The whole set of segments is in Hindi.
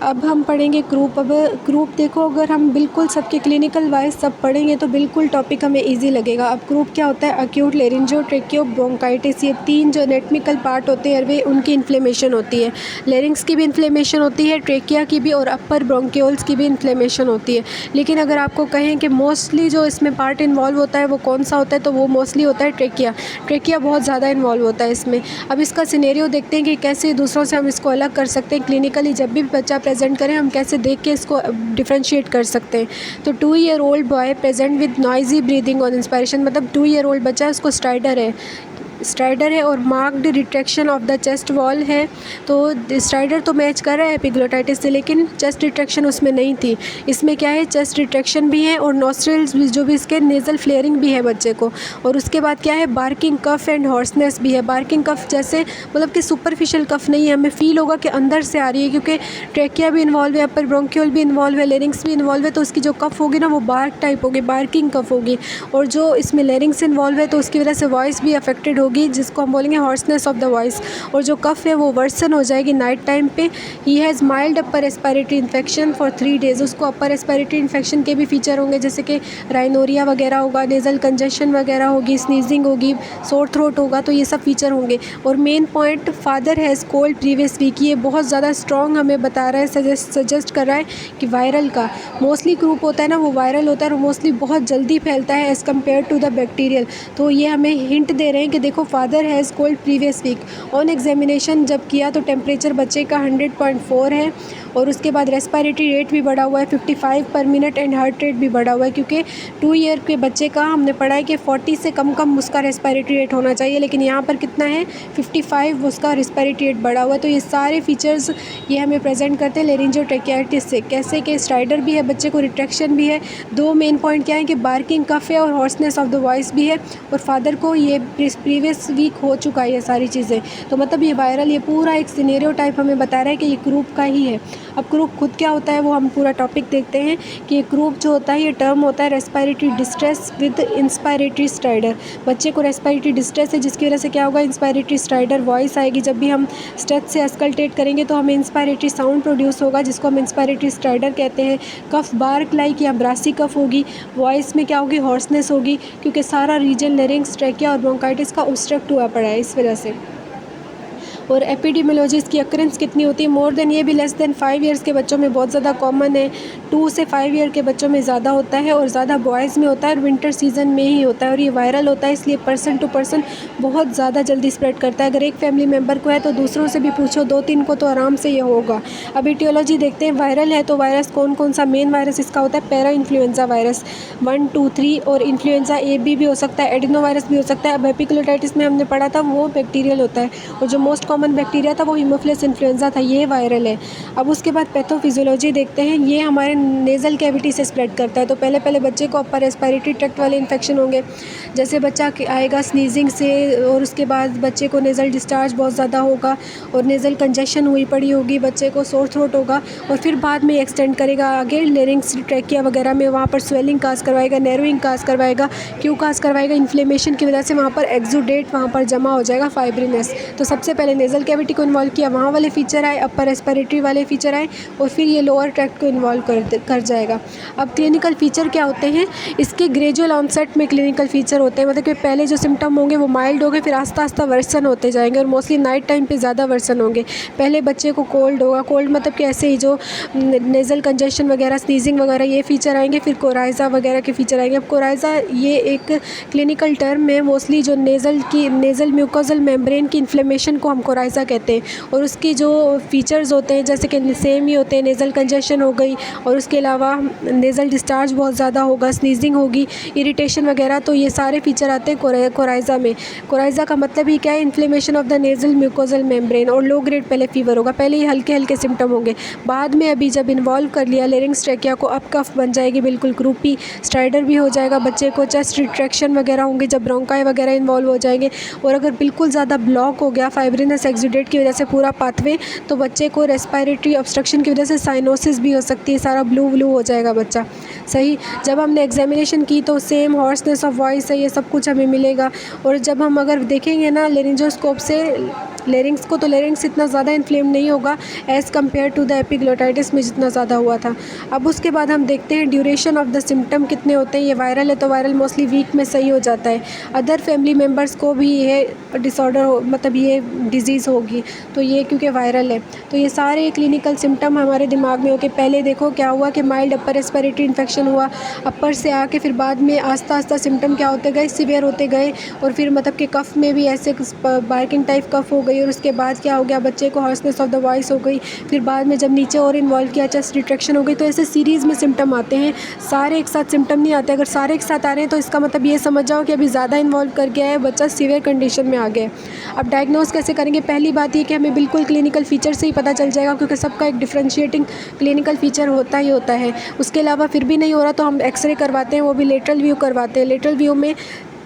अब हम पढ़ेंगे क्रूप। अब क्रूप देखो, अगर हम बिल्कुल सबके क्लिनिकल वाइज सब पढ़ेंगे तो बिल्कुल टॉपिक हमें इजी लगेगा। अब क्रूप क्या होता है? अक्यूट लेरिंजियो ट्रेकियो ब्रोंकाइटिस, ये 3 जो एनाटॉमिकल पार्ट होते हैं वे उनकी इन्फ्लेमेशन होती है। लेरिंग्स की भी इन्फ्लेमेशन होती है, ट्रेकिया की भी, और अपर ब्रोंकियोल्स की भी इन्फ्लेमेशन होती है। लेकिन अगर आपको कहें कि मोस्टली जो इसमें पार्ट इन्वॉल्व होता है वो कौन सा होता है, तो वो मोस्टली होता है ट्रेकिया। ट्रेकिया बहुत ज़्यादा इन्वॉल्व होता है इसमें। अब इसका सिनेरियो देखते हैं कि कैसे दूसरों से हम इसको अलग कर सकते हैं क्लिनिकली। जब भी बच्चा प्रेजेंट करें हम कैसे देख के इसको डिफरेंशिएट कर सकते हैं। तो 2 year old boy present with noisy breathing on inspiration, मतलब 2 ईयर ओल्ड बच्चा, उसको स्ट्राइडर है और marked retraction of the chest wall है। तो स्ट्राइडर तो मैच कर रहा है एपिग्लोटाइटिस से, लेकिन चेस्ट रिट्रैक्शन उसमें नहीं थी। इसमें क्या है, चेस्ट रिट्रैक्शन भी है और नॉस्ट्रल्स भी, जो भी इसके नेज़ल फ्लेयरिंग भी है बच्चे को। और उसके बाद क्या है, बार्किंग कफ एंड हॉर्सनेस भी है। बार्किंग कफ जैसे मतलब कि सुपरफिशियल कफ नहीं है, हमें फील होगा कि अंदर से आ रही है, क्योंकि ट्रेकिया भी इन्वॉल्व है, अपर ब्रोंकियोल भी इन्वॉल्व है, लेरिंग्स भी इन्वॉल्व है। तो उसकी जो कफ होगी ना वो बार्क टाइप होगी, बार्किंग कफ होगी। और जो इसमें लेरिंग्स इन्वॉल्व है तो उसकी वजह से वॉइस भी अफेक्टेड होगी, जिसको हम बोलेंगे हॉर्सनेस ऑफ द वॉइस। और जो कफ है वो वर्सन हो जाएगी नाइट टाइम पे। He has mild upper respiratory infection for 3 days. उसको अपर रेस्पिरेटरी इन्फेक्शन के भी फीचर होंगे, जैसे कि राइनोरिया वगैरह होगा, नेज़ल कंजेशन वगैरह होगी, स्नीजिंग होगी, सोर थ्रोट होगा, तो ये सब फीचर होंगे। और main point, father has cold previous week, ये बहुत ज़्यादा स्ट्रॉन्ग हमें बता रहा है, सजेस्ट कर रहा है कि वायरल का मोस्टली ग्रुप होता है ना वो वायरल होता है और मोस्टली बहुत जल्दी फैलता है as compared to the bacterial. तो ये हमें हिंट दे रहे हैं कि देखो, father has cold previous week. On examination जब किया तो टेम्परेचर बच्चे का 100.4 है और उसके बाद रेस्पिरेटरी रेट भी बढ़ा हुआ है 55 पर मिनट एंड हार्ट रेट भी बढ़ा हुआ है, क्योंकि 2 ईयर के बच्चे का हमने पढ़ा है कि 40 से कम उसका रेस्पिरेटरी रेट होना चाहिए, लेकिन यहाँ पर कितना है, 55 उसका रेस्पिरेटरी रेट बढ़ा हुआ है। तो ये सारे फीचर्स ये हमें प्रेजेंट करते हैं लेरिंजियोट्रेकियाइटिस से। कैसे कि स्ट्राइडर भी है, बच्चे को रिट्रैक्शन भी है। 2 मेन पॉइंट क्या है कि बार्किंग कफ है और हॉर्सनेस ऑफ द वॉइस भी है, और फादर को ये प्रीवियस वीक हो चुका है ये सारी चीज़ें। तो मतलब ये वायरल, ये पूरा एक सिनेरियो टाइप हमें बता रहा है कि ये क्रूप का ही है। अब क्रूप खुद क्या होता है वो हम पूरा टॉपिक देखते हैं कि ये क्रूप जो होता है ये टर्म होता है respiratory distress with inspiratory strider. बच्चे को रेस्पिरेटरी डिस्ट्रेस है, जिसकी वजह से क्या होगा, इंस्पायरेटरी स्ट्राइडर वॉइस आएगी। जब भी हम स्टेथ से अस्कल्टेट करेंगे तो हमें इंस्पायरेटरी साउंड प्रोड्यूस होगा, जिसको हम इंस्पायरेटरी स्ट्राइडर कहते हैं। कफ बार्क लाइक या ब्रासी कफ होगी। वॉइस में क्या होगी, हॉर्सनेस होगी, क्योंकि सारा रीजन लेरिंग्स, ट्रेकिया और ब्रोंकाइटिस का ऑब्स्ट्रक्ट हुआ पड़ा है इस वजह से। और एपिडेमियोलॉजी इसकी अक्रेंस कितनी होती है, मोर देन, ये भी लेस देन 5 ईयर्स के बच्चों में बहुत ज़्यादा कॉमन है। 2 से 5 ईयर के बच्चों में ज़्यादा होता है और ज़्यादा बॉयज़ में होता है और विंटर सीजन में ही होता है। और ये वायरल होता है, इसलिए पर्सन टू पर्सन बहुत ज़्यादा जल्दी स्प्रेड करता है। अगर एक फैमिली मेम्बर को है तो दूसरों से भी पूछो, 2-3 को तो आराम से ये होगा। अब एटियोलॉजी देखते हैं, वायरल है तो वायरस कौन कौन सा, मेन वायरस इसका होता है पैरा इन्फ्लुएंजा वायरस 1, 2, 3, और इन्फ्लुएंजा ए बी भी हो सकता है, एडिनो वायरस भी हो सकता है। अब एपिग्लोटाइटिस में हमने पढ़ा था वो बैक्टीरियल होता है, और जो मोस्ट कॉमन बैक्टीरिया था वो हीमोफिलस इन्फ्लुएंजा था, ये वायरल है। अब उसके बाद पैथोफिजियोलॉजी देखते हैं, ये हमारे नेज़ल कैविटी से स्प्रेड करता है। तो पहले बच्चे को अपर रेस्पिरेटरी ट्रैक्ट वाले इन्फेक्शन होंगे, जैसे बच्चा आएगा स्नीजिंग से, और उसके बाद बच्चे को नेज़ल डिस्चार्ज बहुत ज़्यादा होगा और नेज़ल कंजेशन हुई पड़ी होगी, बच्चे को सोर थ्रोट होगा, और फिर बाद में एक्सटेंड करेगा आगे लेरिंग्स, ट्रैकिया वगैरह में, वहाँ पर स्वेलिंग काज करवाएगा, नैरोइंग काज करवाएगा। क्यों काज करवाएगा, इन्फ्लेमेशन की वजह से वहाँ पर एक्सुडेट वहाँ पर जमा हो जाएगा, फाइब्रिनस। तो सबसे पहले नेज़ल कैविटी को इन्वॉल्व किया, वहाँ वाले फीचर आए, अपर रेस्पिरेटरी वाले फीचर आए, और फिर ये लोअर ट्रैक्ट को इन्वॉल्व कर जाएगा। अब क्लिनिकल फीचर क्या होते हैं, इसके ग्रेजुअल ऑनसेट में क्लिनिकल फीचर होते हैं, मतलब कि पहले जो सिम्टम होंगे वो माइल्ड होंगे, फिर आस्ता आस्ता वर्सन होते जाएंगे, और मोस्टली नाइट टाइम पे ज़्यादा वर्सन होंगे। पहले बच्चे को कोल्ड होगा, कोल्ड मतलब कि ऐसे ही जो नेज़ल कंजेशन वगैरह, स्नीजिंग वगैरह ये फीचर आएंगे, फिर कोराइज़ा वगैरह के फीचर आएंगे। अब कोराइज़ा ये एक क्लिनिकल टर्म है, मोस्टली जो नेज़ल म्यूकोजल मेम्ब्रेन की इन्फ्लेमेशन को हम कोराइज़ा कहते हैं, और उसकी जो फीचर्स होते हैं जैसे कि सेम ही होते हैं, नेज़ल कंजेशन हो गई, और उसके अलावा नेज़ल डिस्चार्ज बहुत ज़्यादा होगा, स्नीजिंग होगी, इरिटेशन वगैरह, तो ये सारे फीचर आते हैं कोराइज़ा में। कोराइज़ा का मतलब ही क्या है, inflammation of the nasal mucosal membrane, और लो ग्रेड पहले फीवर होगा, पहले ही हल्के हल्के सिम्टम होंगे, बाद में अभी जब इन्वॉल्व कर लिया लेरिंग्स ट्रैकिया को, अब कफ बन जाएगी, बिल्कुल क्रूपी, स्ट्राइडर भी हो जाएगा बच्चे को, चेस्ट रिट्रैक्शन वगैरह होंगे जब ब्रोंकाई वगैरह इन्वॉल्व हो जाएंगे, और अगर बिल्कुल ज़्यादा ब्लॉक हो गया फाइब्रिनस एक्सुडेट की वजह से पूरा पाथवे, तो बच्चे को रेस्पिरेटरी ऑब्स्ट्रक्शन की वजह से साइनोसिस भी हो सकती है, सारा ब्लू हो जाएगा बच्चा। सही, जब हमने एग्जामिनेशन की तो सेम हॉर्सनेस ऑफ वॉइस है, ये सब कुछ हमें मिलेगा। और जब हम अगर देखेंगे ना लेरिंजोस्कोप से, लेरिंग्स को, तो लेरिंग्स इतना ज़्यादा इन्फ्लेम नहीं होगा as compared to the epiglottitis में जितना ज़्यादा हुआ था। अब उसके बाद हम देखते हैं ड्यूरेशन ऑफ द सिम्टम कितने होते हैं। ये वायरल है तो वायरल मोस्टली वीक में सही हो जाता है। अदर फैमिली मेम्बर्स को भी ये डिसऑर्डर हो, मतलब ये डिज़ीज़ होगी, तो ये क्योंकि वायरल है। तो ये सारे क्लिनिकल सिम्टम हमारे दिमाग में हो के पहले देखो क्या हुआ कि माइल्ड अपर रेस्पिरेटरी इन्फेक्शन हुआ, अपर से आके फिर बाद में आस्ता आस्ता सिम्टम क्या होते गए, सीवियर होते गए, और फिर मतलब कि कफ़ में भी ऐसे बार्किंग टाइप कफ़ हो गई, और उसके बाद क्या हो गया, बच्चे को हॉर्सनेस ऑफ द वॉइस हो गई। फिर बाद में जब नीचे और इन्वॉल्व किया, चेस्ट रिट्रैक्शन हो गई। तो ऐसे सीरीज़ में सिम्टम आते हैं, सारे एक साथ सिम्टम नहीं आते। अगर सारे एक साथ आ रहे हैं तो इसका मतलब ये समझ जाओ कि अभी ज़्यादा इन्वॉल्व कर गया है, बच्चा सीवियर कंडीशन में आ गया है। अब डायग्नोस कैसे करेंगे? पहली बात ये कि हमें बिल्कुल क्लिनिकल फीचर से ही पता चल जाएगा, क्योंकि सबका एक डिफरेंशिएटिंग क्लिनिकल फीचर होता ही होता है। उसके अलावा फिर भी नहीं हो रहा तो हम एक्सरे करवाते हैं, वो भी लेटरल व्यू करवाते हैं। लेटरल व्यू में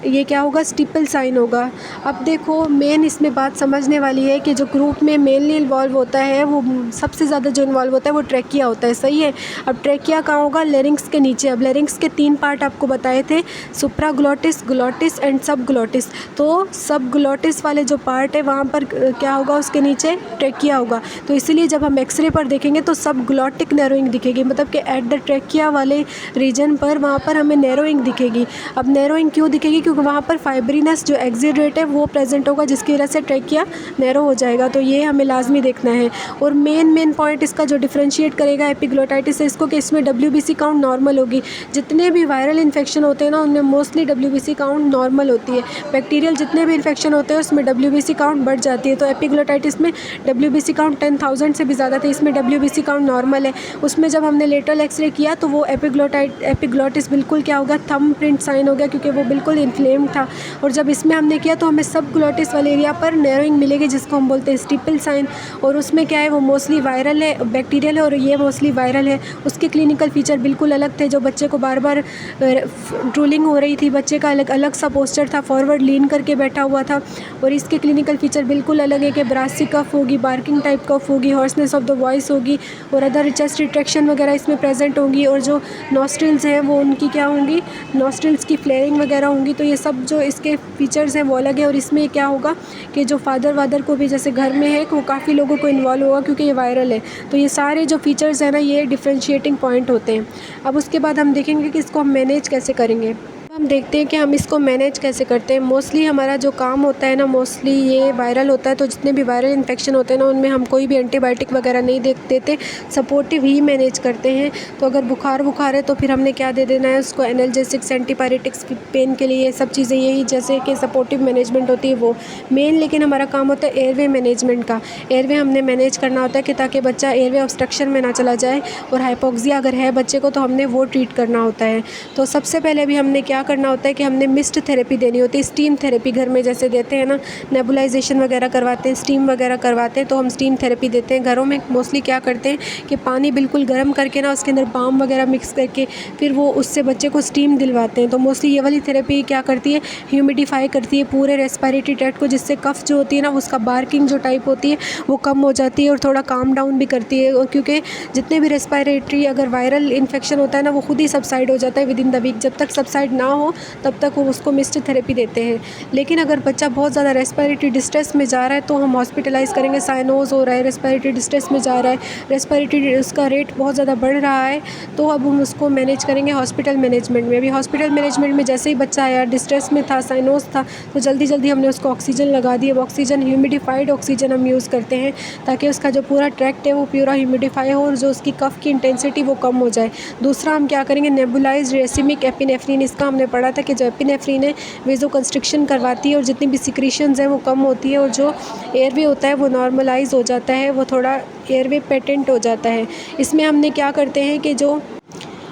ये क्या होगा, स्टिपल साइन होगा। अब देखो मेन इसमें बात समझने वाली है कि जो ग्रुप में मेनली इन्वॉल्व होता है, वो सबसे ज़्यादा जो इन्वॉल्व होता है वो ट्रैकिया होता है, सही है। अब ट्रैकिया कहाँ होगा? लेरिंग्स के नीचे। अब लेरिंग्स के 3 पार्ट आपको बताए थे, सुप्राग्लोटिस, ग्लोटिस एंड सब ग्लोटिस। तो सब ग्लोटिस वाले जो पार्ट है वहाँ पर क्या होगा, उसके नीचे ट्रैकिया होगा। तो इसीलिए जब हम एक्सरे पर देखेंगे तो सब ग्लोटिक नैरोइंग दिखेगी, मतलब कि एट द ट्रैकिया वाले रीजन पर वहाँ पर हमें नैरोइंग दिखेगी। अब नैरोइंग क्यों दिखेगी? क्योंकि वहाँ पर फाइब्रिनस जो एक्सिट रेट है वो प्रेजेंट होगा, जिसकी वजह से ट्रैकिया नैरो हो जाएगा। तो ये हमें लाजमी देखना है। और मेन पॉइंट इसका जो डिफरेंशिएट करेगा एपिग्लोटाइटिस से इसको, कि इसमें WBC काउंट नॉर्मल होगी। जितने भी वायरल इन्फेक्शन होते हैं ना, उनमें मोस्टली WBC काउंट नॉर्मल होती है। बैक्टीरियल जितने भी इन्फेक्शन होते हैं उसमें WBC काउंट बढ़ जाती है। तो एपिग्लोटाइटिस में WBC काउंट 10,000 से भी ज़्यादा थे, इसमें WBC काउंट नॉर्मल है। उसमें जब हमने लेटरल एक्सरे किया तो वो एपिग्लोटिस बिल्कुल क्या होगा, थंब प्रिंट साइन हो गया, क्योंकि वो बिल्कुल इन्फ्लेम था। और जब इसमें हमने किया तो हमें सब ग्लोटिस वाले एरिया पर नैरोइंग मिलेगी, जिसको हम बोलते हैं स्टिपल साइन। और उसमें क्या है, वो मोस्टली वायरल है, बैक्टीरियल है, और ये मोस्टली वायरल है। उसके क्लिनिकल फीचर बिल्कुल अलग थे। जो बच्चे को बार बार ड्रूलिंग हो रही थी, बच्चे का अलग सा पोस्चर था, फॉरवर्ड लीन करके बैठा हुआ था। और इसके क्लिनिकल फीचर बिल्कुल अलग है कि ब्रासी कफ होगी, बार्किंग टाइप कफ होगी, हॉर्सनेस ऑफ द वॉइस होगी, और अदर चेस्ट रिट्रैक्शन वगैरह इसमें प्रेजेंट होंगी। और जो नॉस्ट्रिल्स हैं वो उनकी क्या होंगी, नॉस्ट्रिल्स की फ्लेयरिंग वगैरह होंगी। तो ये सब जो इसके फीचर्स हैं वो अलग है। और इसमें क्या होगा कि जो फादर को भी जैसे घर में है, वो काफ़ी लोगों को इन्वॉल्व होगा, क्योंकि ये वायरल है। तो ये सारे जो फीचर्स हैं ना, ये डिफरेंशिएटिंग पॉइंट होते हैं। अब उसके बाद हम देखेंगे कि इसको हम मैनेज कैसे करेंगे। हम देखते हैं कि हम इसको मैनेज कैसे करते हैं। मोस्टली हमारा जो काम होता है ना, मोस्टली ये वायरल होता है। तो जितने भी वायरल इन्फेक्शन होते हैं ना, उनमें हम कोई भी एंटीबायोटिक वगैरह नहीं देते, सपोर्टिव ही मैनेज करते हैं। तो अगर बुखार है तो फिर हमने क्या दे देना है उसको, एनाल्जेसिक्स, एंटीपायरेटिक्स, पेन के लिए सब चीज़ें यही जैसे कि सपोर्टिव मैनेजमेंट होती है वो मेन। लेकिन हमारा काम होता है एयरवे मैनेजमेंट का। एयरवे हमने मैनेज करना होता है कि ताकि बच्चा एयरवे ऑब्स्ट्रक्शन में ना चला जाए। और हाइपोक्सिया अगर है बच्चे को तो हमने वो ट्रीट करना होता है। तो सबसे पहले भी हमने क्या करना होता है कि हमने मिस्ट थेरेपी देनी होती है, स्टीम थेरेपी घर में जैसे देते हैं ना, नेबुलाइजेशन वगैरह करवाते हैं, स्टीम वगैरह करवाते हैं, तो हम स्टीम थेरेपी देते हैं। घरों में मोस्टली क्या करते हैं कि पानी बिल्कुल गर्म करके ना, उसके अंदर बाम वगैरह मिक्स करके फिर वो उससे बच्चे को स्टीम दिलवाते हैं। तो मोस्टली ये वाली थेरेपी क्या करती है, ह्यूमिडिफाई करती है पूरे रेस्पिरेटरी ट्रैक्ट को, जिससे कफ जो होती है ना, उसका बार्किंग जो टाइप होती है वो कम हो जाती है, और थोड़ा काम डाउन भी करती है। और क्योंकि जितने भी रेस्पिरेटरी अगर वायरल इन्फेक्शन होता है ना, वो खुद ही सबसाइड हो जाता है विद इन द वीक। जब तक सबसाइड ना हो तब तक वो उसको मिस्ट थेरेपी देते हैं। लेकिन अगर बच्चा बहुत ज़्यादा रेस्पिरेटरी डिस्ट्रेस में जा रहा है तो हम हॉस्पिटलाइज़ करेंगे। साइनोज हो रहा है, रेस्पिरेटरी डिस्ट्रेस में जा रहा है, रेस्पिरेटरी उसका रेट बहुत ज़्यादा बढ़ रहा है, तो अब हम उसको मैनेज करेंगे हॉस्पिटल मैनेजमेंट में। अभी हॉस्पिटल मैनेजमेंट में जैसे ही बच्चा आया, डिस्ट्रेस में था, साइनोज था, तो जल्दी हमने उसको ऑक्सीजन लगा दी। अब ऑक्सीजन ह्यूमिडिफाइड ऑक्सीजन हम यूज़ करते हैं, ताकि उसका जो पूरा ट्रैक्ट है वो पूरा ह्यूमिडिफाई हो, और जो उसकी कफ की इंटेंसिटी वो कम हो जाए। दूसरा हम क्या करेंगे, नेबुलाइज्ड रेसिमिक एपिनेफ्रिन, इसका हमने पढ़ा था कि जो एपिनेफ्रिन है वेजो कंस्ट्रिक्शन करवाती है, और जितनी भी सिक्रीशंस हैं वो कम होती है, और जो एयरवे होता है वो नॉर्मलाइज हो जाता है, वो थोड़ा एयरवे पेटेंट हो जाता है। इसमें हमने क्या करते हैं कि जो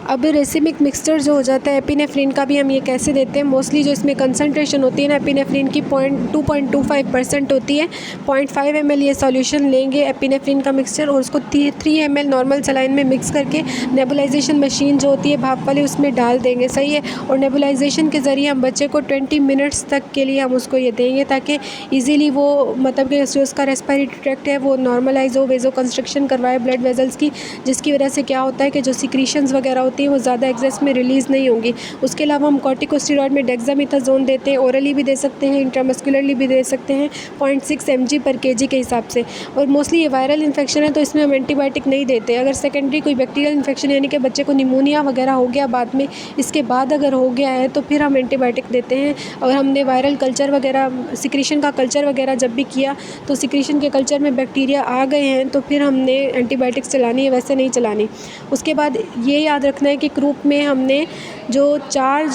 अब रेसिमिक मिक्सचर जो हो जाता है एपिनेफ्रिन का भी हम ये कैसे देते हैं, मोस्टली जो इसमें कंसंट्रेशन होती है ना एपिनेफ्रिन की 2.25% होती है। 0.5 ml ये सॉल्यूशन लेंगे एपिनेफ्रिन का मिक्सचर, और उसको 3 ml नॉर्मल सलाइन में मिक्स करके नेबुलाइजेशन मशीन जो होती है भाप वाली, उसमें डाल देंगे, सही है। और नेबुलाइजेशन के ज़रिए हम बच्चे को 20 मिनट्स तक के लिए हम उसको ये देंगे, ताकि ईज़िली वो मतलब कि जो उसका रेस्पिरेटरी ट्रैक्ट है वो नॉर्मलाइज हो, वेजो कंस्ट्रक्शन करवाए ब्लड वेजल्स की, जिसकी वजह से क्या होता है कि जो सिक्रीशंस वगैरह होती हैं वो ज़्यादा एग्जेस में रिलीज़ नहीं होंगी। उसके अलावा हम कॉर्टिकोस्टेरॉइड में डेक्सामेथासोन देते हैं, ओरली भी दे सकते हैं, इंट्रामस्कुलरली भी दे सकते हैं 0.6 mg पर kg के हिसाब से। और मोस्टली ये वायरल इन्फेक्शन है तो इसमें हम एंटीबायोटिक नहीं देते। अगर सेकेंडरी कोई बैक्टीरियल इन्फेक्शन यानी कि बच्चे को निमोनिया वगैरह हो गया बाद में, इसके बाद अगर हो गया है तो फिर हम एंटीबायोटिक देते हैं। और हमने वायरल कल्चर वगैरह, सिक्रीशन का कल्चर वगैरह जब भी किया तो सिक्रीशन के कल्चर में बैक्टीरिया आ गए हैं तो फिर हमने एंटीबायोटिक्स चलानी है, वैसे नहीं चलानी। उसके बाद ये याद रखना है कि ग्रुप में हमने जो 4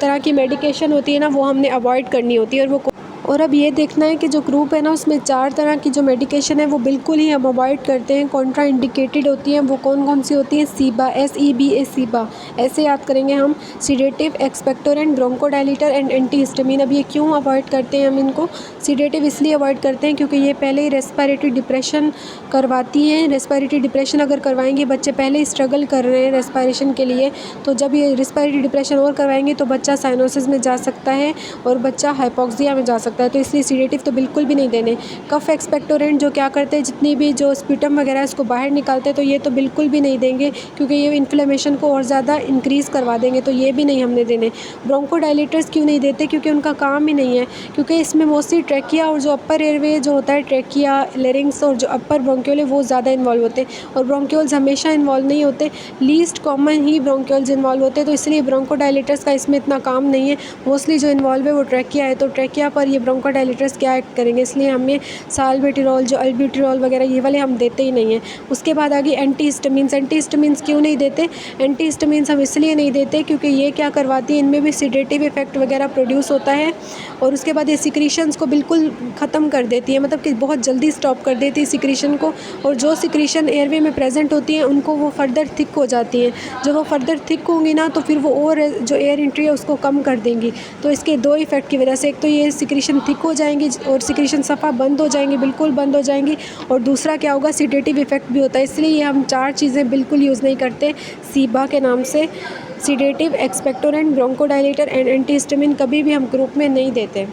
तरह की मेडिकेशन होती है ना वो हमने अवॉइड करनी होती है। और अब ये देखना है कि जो ग्रुप है ना उसमें 4 तरह की जो मेडिकेशन है वो बिल्कुल ही हम अवॉइड करते हैं, कॉन्ट्रा इंडिकेटेड होती हैं। वो कौन कौन सी होती हैं? सीबा, SEBA सीबा, ऐसे याद करेंगे हम। Sedative, expectorant, bronchodilator and antihistamine. अब ये क्यों अवॉइड करते हैं हम इनको? सीडेटिव इसलिए अवॉइड करते हैं क्योंकि ये पहले ही रेस्पिरेटरी डिप्रेशन करवाती हैं। रेस्पिरेटरी डिप्रेशन अगर करवाएंगे, बच्चे पहले ही स्ट्रगल कर रहे हैं रेस्पिरेशन के लिए, तो जब ये रेस्पिरेटरी डिप्रेशन और करवाएंगे तो बच्चा साइनोसिस में जा सकता है और बच्चा हाइपोक्सिया में जा सकता है। तो इसलिए सीडेटिव तो बिल्कुल भी नहीं देने। कफ एक्सपेक्टोरेंट जो क्या करते हैं, जितनी भी जो स्प्यूटम वगैरह है उसको बाहर निकालते हैं, तो ये तो बिल्कुल भी नहीं देंगे क्योंकि ये इन्फ्लेमेशन को और ज़्यादा इंक्रीज़ करवा देंगे, तो ये भी नहीं हमने देने। ब्रोंकोडायलेटर्स क्यों नहीं देते? क्योंकि उनका काम ही नहीं है, क्योंकि इसमें मोस्टली ट्रैकिया और जो अपर एयरवे जो होता है, ट्रैकिया, लेरिंग्स और जो अपर ब्रोंक्यूल है वो ज़्यादा इन्वॉल्व होते हैं और ब्रोंक्यूल्स हमेशा इन्वॉल्व नहीं होते, लीस्ट कॉमन ही ब्रोंक्यूल्स इन्वॉल्व होते हैं। तो इसलिए ब्रोंकोडायलेटर्स का इसमें इतना काम नहीं है। मोस्टली जो इन्वॉल्व है वो ट्रैकिया है, तो ट्रैकिया पर ये ब्रोंकोडायलेटर्स क्या एक्ट करेंगे, इसलिए हमें साल्बिट्रियोल, जो अल्ब्यूट्रियोल वगैरह ये वाले हम देते ही नहीं हैं। उसके बाद आ गई एंटीहिस्टामिन्स। एंटीहिस्टामिन्स क्यों नहीं देते? एंटीहिस्टामिन्स हम इसलिए नहीं देते क्योंकि ये क्या करवाती है, इनमें भी सीडेटिव इफेक्ट वगैरह प्रोड्यूस होता है और उसके बाद ये सिक्रीशंस को बिल्कुल ख़त्म कर देती है, मतलब कि बहुत जल्दी स्टॉप कर देती है सिक्रीशन को। और जो सिक्रीशन एयरवे में प्रेजेंट होती हैं उनको वो फर्दर थिक हो जाती हैं। जब वो फर्दर थिक होंगी ना तो फिर वो और जो एयर एंट्री है उसको कम कर देंगी। तो इसके 2 इफ़ेक्ट की वजह से, एक तो ये सिक्रीशन थिक हो जाएंगी और सिक्रीशन सफ़ा बंद हो जाएंगी, बिल्कुल बंद हो जाएंगी, और दूसरा क्या होगा, सीडेटिव इफेक्ट भी होता है। इसलिए ये हम 4 चीज़ें बिल्कुल यूज़ नहीं करते सीबा के नाम से। Sedative, expectorant, bronchodilator and antihistamine कभी भी हम ग्रुप में नहीं देते।